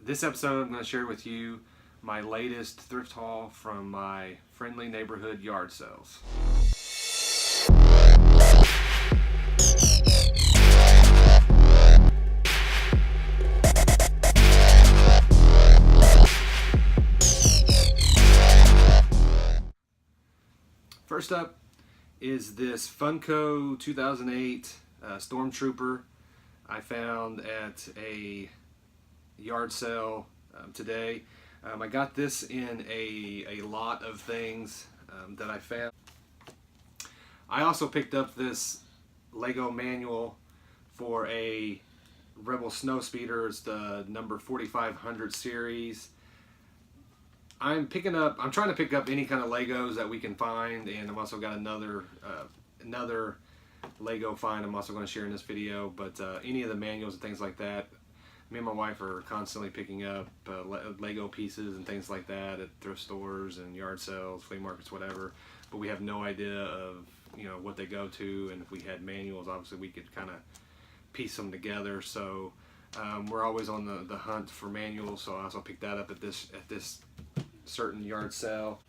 This episode, I'm going to share with you my latest thrift haul from my friendly neighborhood yard sales. First up is this Funko 2008 Stormtrooper I found at a yard sale today. I got this in a lot of things that I found. I also picked up this Lego manual for a Rebel Snowspeeder. It's the number 4500 series. I'm trying to pick up any kind of Legos that we can find, and I've also got another Lego find I'm also going to share in this video. But any of the manuals and things like that, me and my wife are constantly picking up Lego pieces and things like that at thrift stores and yard sales, flea markets, whatever. But we have no idea of what they go to, and if we had manuals, obviously we could kind of piece them together. So we're always on the hunt for manuals. So I also picked that up at this certain yard sale.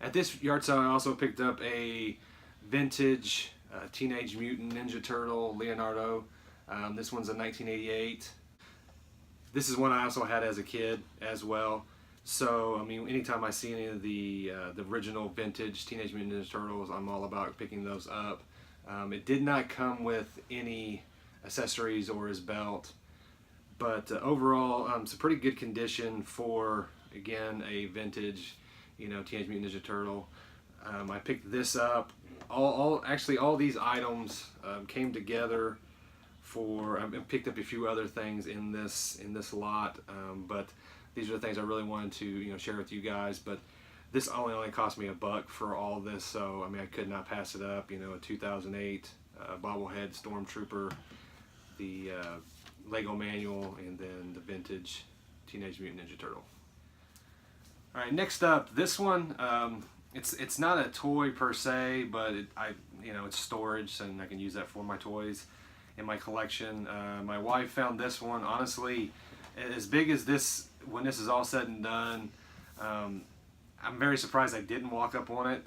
At this yard sale, I also picked up a vintage Teenage Mutant Ninja Turtle Leonardo. This one's a 1988. This is one I also had as a kid as well. So, I mean, anytime I see any of the original vintage Teenage Mutant Ninja Turtles, I'm all about picking those up. It did not come with any accessories or his belt, but overall, it's a pretty good condition for, again, a vintage, Teenage Mutant Ninja Turtle. I picked this up. Actually, all these items came together for. I picked up a few other things in this lot, but these are the things I really wanted to share with you guys. But this only cost me $1 for all this, so I mean I could not pass it up. A 2008 bobblehead Stormtrooper, the Lego manual, and then the vintage Teenage Mutant Ninja Turtle. All right, next up, this one. It's not a toy per se, but it's storage, and I can use that for my toys in my collection. My wife found this one. Honestly, as big as this, when this is all said and done, I'm very surprised I didn't walk up on it.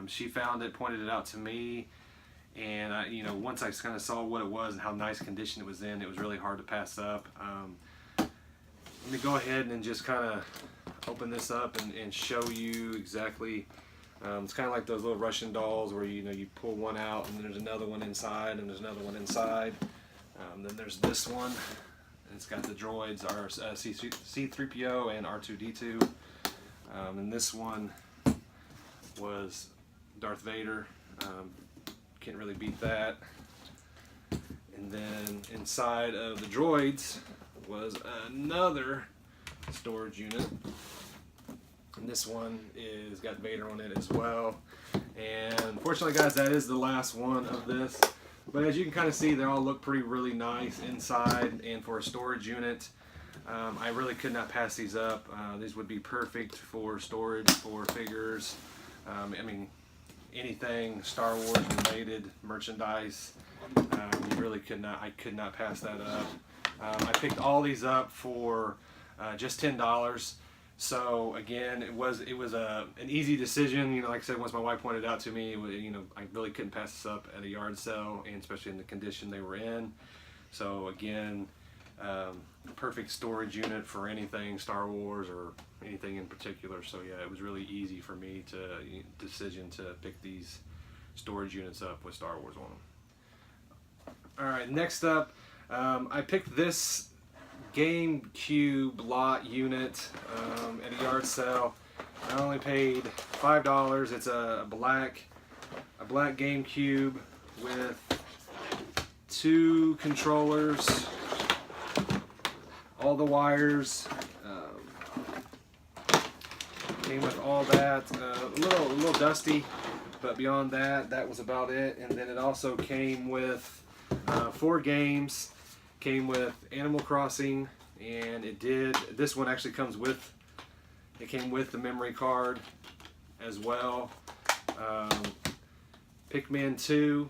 She found it, pointed it out to me, and once I kind of saw what it was and how nice condition it was in, it was really hard to pass up. Let me go ahead and just kind of open this up and show you exactly. It's kind of like those little Russian dolls where you pull one out and there's another one inside and there's another one inside. Then there's this one, and it's got the droids, our C-3PO and R2-D2. And this one was Darth Vader. Can't really beat that. And then inside of the droids was another storage unit. And this one is got Vader on it as well. And unfortunately, guys, that is the last one of this. But as you can kind of see, they all look really nice inside. And for a storage unit, I really could not pass these up. These would be perfect for storage for figures. I mean, anything Star Wars related merchandise. You really could not. I could not pass that up. I picked all these up for just $10. So again, it was an easy decision. Like I said, once my wife pointed it out to me, I really couldn't pass this up at a yard sale, and especially in the condition they were in. So again, perfect storage unit for anything Star Wars or anything in particular. So yeah, it was really easy for me to pick these storage units up with Star Wars on them. All right, next up, I picked this GameCube lot unit at a yard sale. I only paid $5. It's a black GameCube with 2 controllers, all the wires. Came with all that. A little dusty, but beyond that, that was about it. And then it also came with 4 games. Came with Animal Crossing, and this one actually came with the memory card as well. Pikmin 2,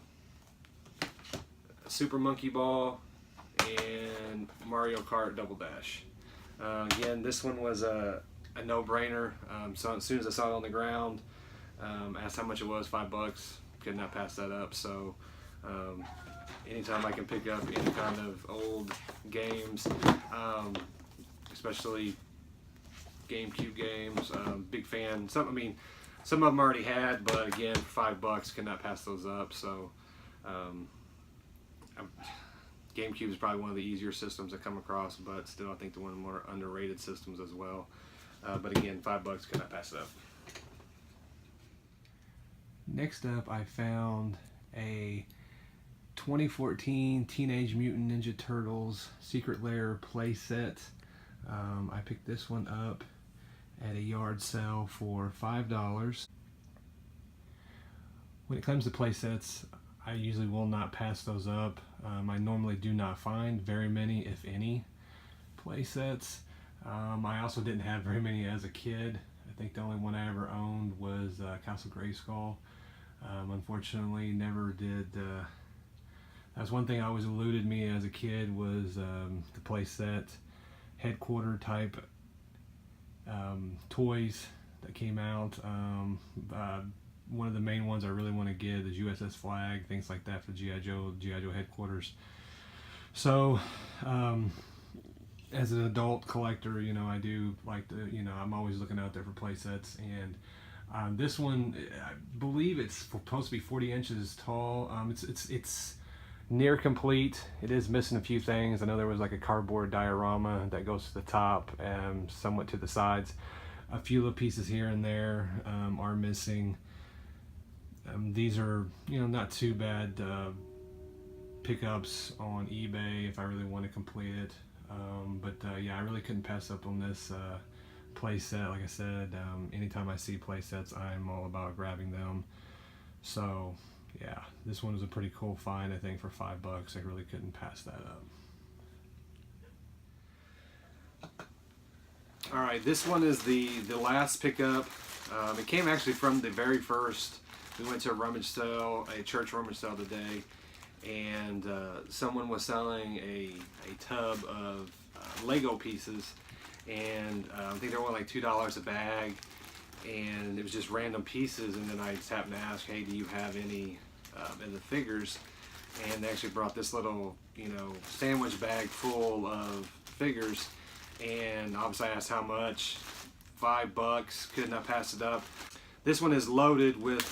Super Monkey Ball, and Mario Kart Double Dash. Again, this one was a no-brainer. So as soon as I saw it on the ground, asked how much it was, $5. Could not pass that up. So anytime I can pick up any kind of old games, especially GameCube games, big fan. Some of them already had, but again, for $5, could not pass those up. So GameCube is probably one of the easier systems I come across, but still I think one of the more underrated systems as well. But again, $5 could not pass it up. Next up, I found a 2014 Teenage Mutant Ninja Turtles Secret Lair playset. I picked this one up at a yard sale for $5. When it comes to playsets, I usually will not pass those up. I normally do not find very many, if any, playsets. I also didn't have very many as a kid. I think the only one I ever owned was Castle Grayskull. Unfortunately, never did. That's one thing always eluded me as a kid was the playset headquarter type toys that came out. One of the main ones I really want to get is USS Flag, things like that for G.I. Joe headquarters. So as an adult collector, you know, I do like to, you know, I'm always looking out there for play sets, and this one, I believe it's supposed to be 40 inches tall. It's near complete. It is missing a few things. I know there was like a cardboard diorama that goes to the top and somewhat to the sides. A few little pieces here and there are missing. These are, you know, not too bad pickups on eBay if I really want to complete it. Yeah, I really couldn't pass up on this play set. Like I said, anytime I see play sets, I'm all about grabbing them. So yeah, this one was a pretty cool find, I think, for $5. I really couldn't pass that up. All right, this one is the last pickup. It came actually from the very first. We went to a rummage sale, a church rummage sale today, and someone was selling a tub of Lego pieces, and I think they were like $2 a bag, and it was just random pieces. And then I just happened to ask, hey, do you have any in the figures? And they actually brought this little, you know, sandwich bag full of figures, and obviously I asked how much. $5, could not pass it up. This one is loaded with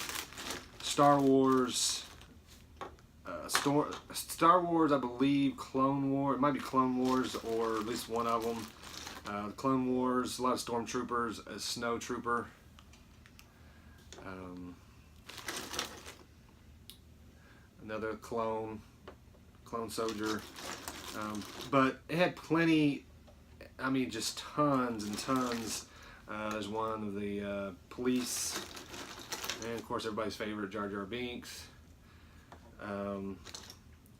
Star Wars, Star Wars, I believe, Clone Wars. It might be Clone Wars, or at least one of them. Clone Wars, a lot of stormtroopers, a snow trooper. Another clone soldier. But it had plenty, I mean, just tons and tons. There's one of the police, and of course everybody's favorite, Jar Jar Binks.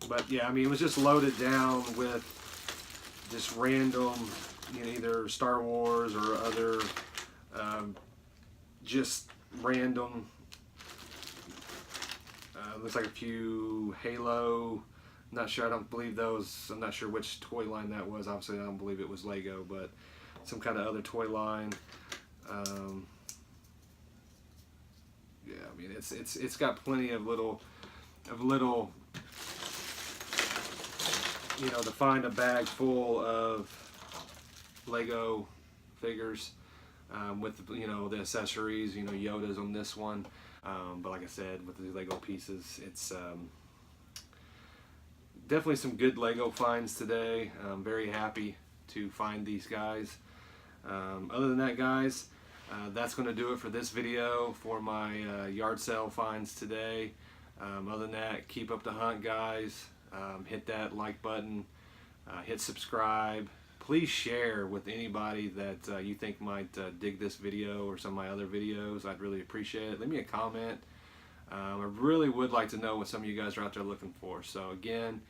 But yeah, I mean, it was just loaded down with just random, you know, either Star Wars or other, just random. Looks like a few Halo. Not sure. I don't believe those. I'm not sure which toy line that was. Obviously, I don't believe it was Lego, but some kind of other toy line. Yeah, I mean, it's got plenty of little, you know, to find a bag full of Lego figures with, you know, the accessories. You know, Yoda's on this one. But like I said, with the Lego pieces, it's definitely some good Lego finds today. I'm very happy to find these guys. Other than that, guys, that's going to do it for this video for my yard sale finds today. Other than that, keep up the hunt, guys. Hit that like button, hit subscribe. Please share with anybody that you think might dig this video or some of my other videos. I'd really appreciate it. Leave me a comment. I really would like to know what some of you guys are out there looking for. So again,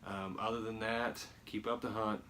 other than that, keep up the hunt.